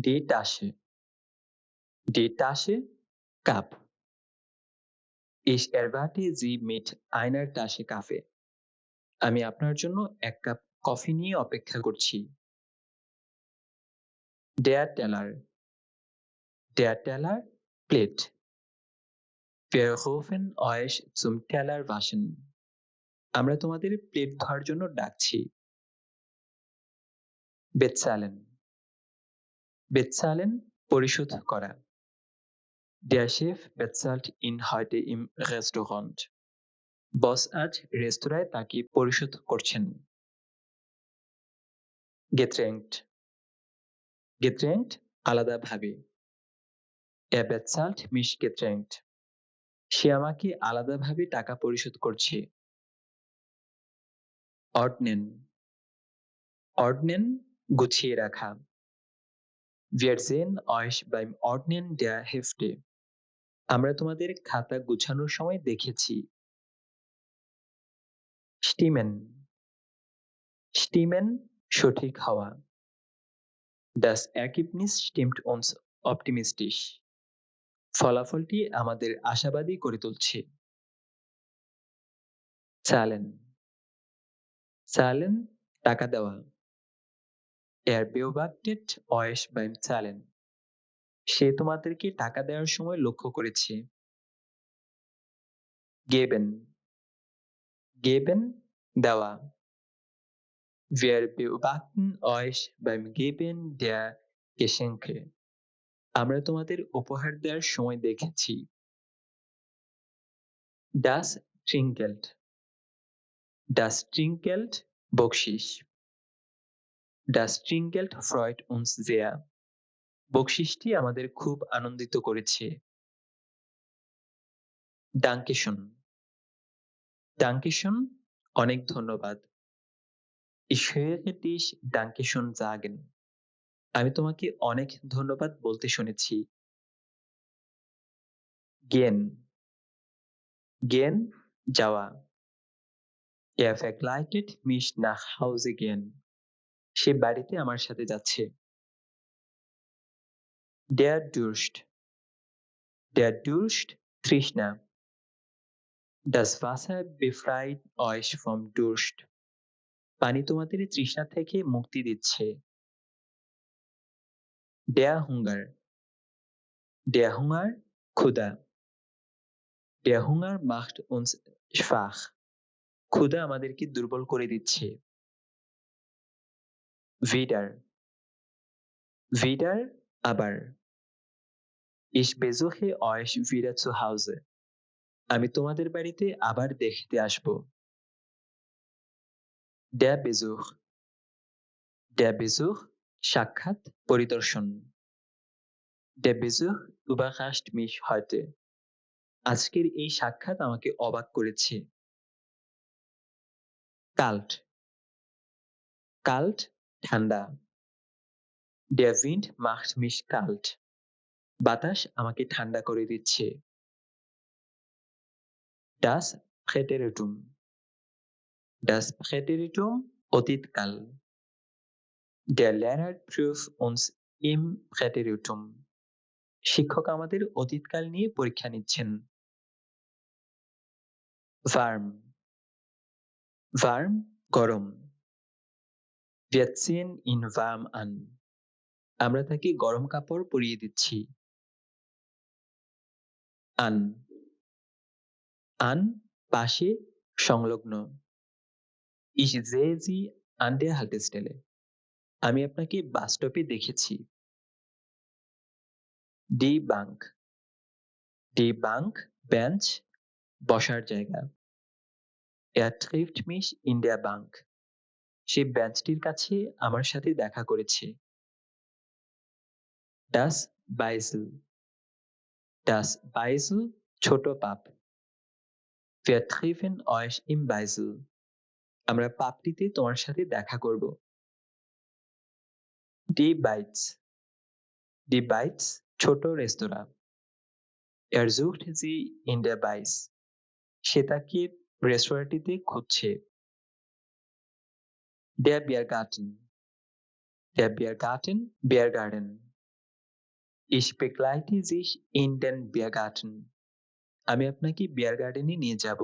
Die Tasche. Die Tasche Cup. Ich erwarte Sie mit einer Tasse Kaffee. আমি আপনার জন্য এক কাপ কফি নিয়ে অপেক্ষা করছি। Der Teller. Der Teller Plate. Wir rufen euch zum Teller waschen. আমরা তোমাদের প্লেট ধোয়ার জন্য ডাকছি। Bezahlen. Bezahlen পরিশোধ করা। Der Chef bezahlt ihn heute im Restaurant. বস আজ রেস্তোরাঁয় তাকে পরিশোধ করছেন। Getränkt. Getränkt আলাদাভাবে। Er bezahlt mich getrennt. সে আমাকে আলাদাভাবে টাকা পরিশোধ করছে। Ordnen. Ordnen গুছিয়ে রাখা। Wir sehen euch beim Ordnen der Hefte. আমরা তোমাদের খাতা গুছানোর সময় দেখেছি। Stimmen. Stimmen সঠিক হওয়া। Das Ergebnis stimmt uns optimistisch. ফলাফলটি আমাদের আশাবাদী করে তুলছে। Zahlen. Zahlen টাকা দেওয়া। Er beobachtet euch beim Zahlen. সে তোমাদেরকে টাকা দেওয়ার সময় লক্ষ্য করেছে। Geben. Geben দেওয়া। Wir beobachten euch beim Geben der Geschenke. আমরা তোমাদের উপহার দেওয়ার সময় দেখেছি। Das Trinkgeld. Das Trinkgeld বকশিশ। Das Trinkgeld freut uns sehr. বকশিশটি আমাদের খুব আনন্দিত করেছে। Dankeschön. Dankeschön অনেক ধন্যবাদ। Ich höre dich Dankeschön sagen. আমি তোমাকে অনেক ধন্যবাদ বলতে শুনেছি। Gehen. Gehen যাওয়া। Er begleitet mich nach Hause gehen. সে বাড়িতে আমার সাথে যাচ্ছে। Der Durst. Der Durst তৃষ্ণা। Das Wasser befreit euch vom Durst. পানি তোমাদের তৃষ্ণা থেকে মুক্তি দিচ্ছে। Der Hunger. Der Hunger ক্ষুধা। Der Hunger macht uns schwach. ক্ষুধা আমাদেরকে দুর্বল করে দিচ্ছে। Wieder. Wieder আবার। Ich besuche euch wieder zu Hause. আমি তোমাদের বাড়িতে আবার দেখতে আসব। Der Besuch. Der Besuch সাক্ষাৎ পরিদর্শন। Der Besuch überrascht mich heute. আজকের এই সাক্ষাৎ আমাকে অবাক করেছে। Kalt. Kalt ঠান্ডা। Der Wind macht mich kalt. বাতাস আমাকে ঠান্ডা করে দিচ্ছে। Das Präteritum. Das Präteritum অতীতকাল। Der Lehrer prüft uns im Präteritum. শিক্ষক আমাদের অতীতকাল নিয়ে পরীক্ষা নিচ্ছেন। Warm. Warm গরম। Wir ziehen ihn warm an. আমরা তাকে গরম কাপড় পরিয়ে দিচ্ছি। An. An পাশে সংলগ্ন। Ich sehe sie an der Haltestelle. আমি আপনাকে বাস স্টপে দেখেছি। Die Bank. Die Bank bench বসার জায়গা। Er trifft mich in der Bank. সে বেঞ্চটির কাছে আমার সাথে দেখা করেছে। Das Beisel. Das Beisel ছোট পাপ। Wir treffen euch im Beisel. আমরা পাপটিতে তোমার সাথে দেখা করব। Die Bites. Die Bites ছোট রেস্তোরাঁ। Er sucht sie in der Bites. সে তাকে রেস্তোরাঁটিতে খুঁজছে। Der Biergarten. Der Biergarten Biergarten. Ich begleite dich in den Biergarten. আমি আপনাকে বিয়ার গার্ডেনে নিয়ে যাব।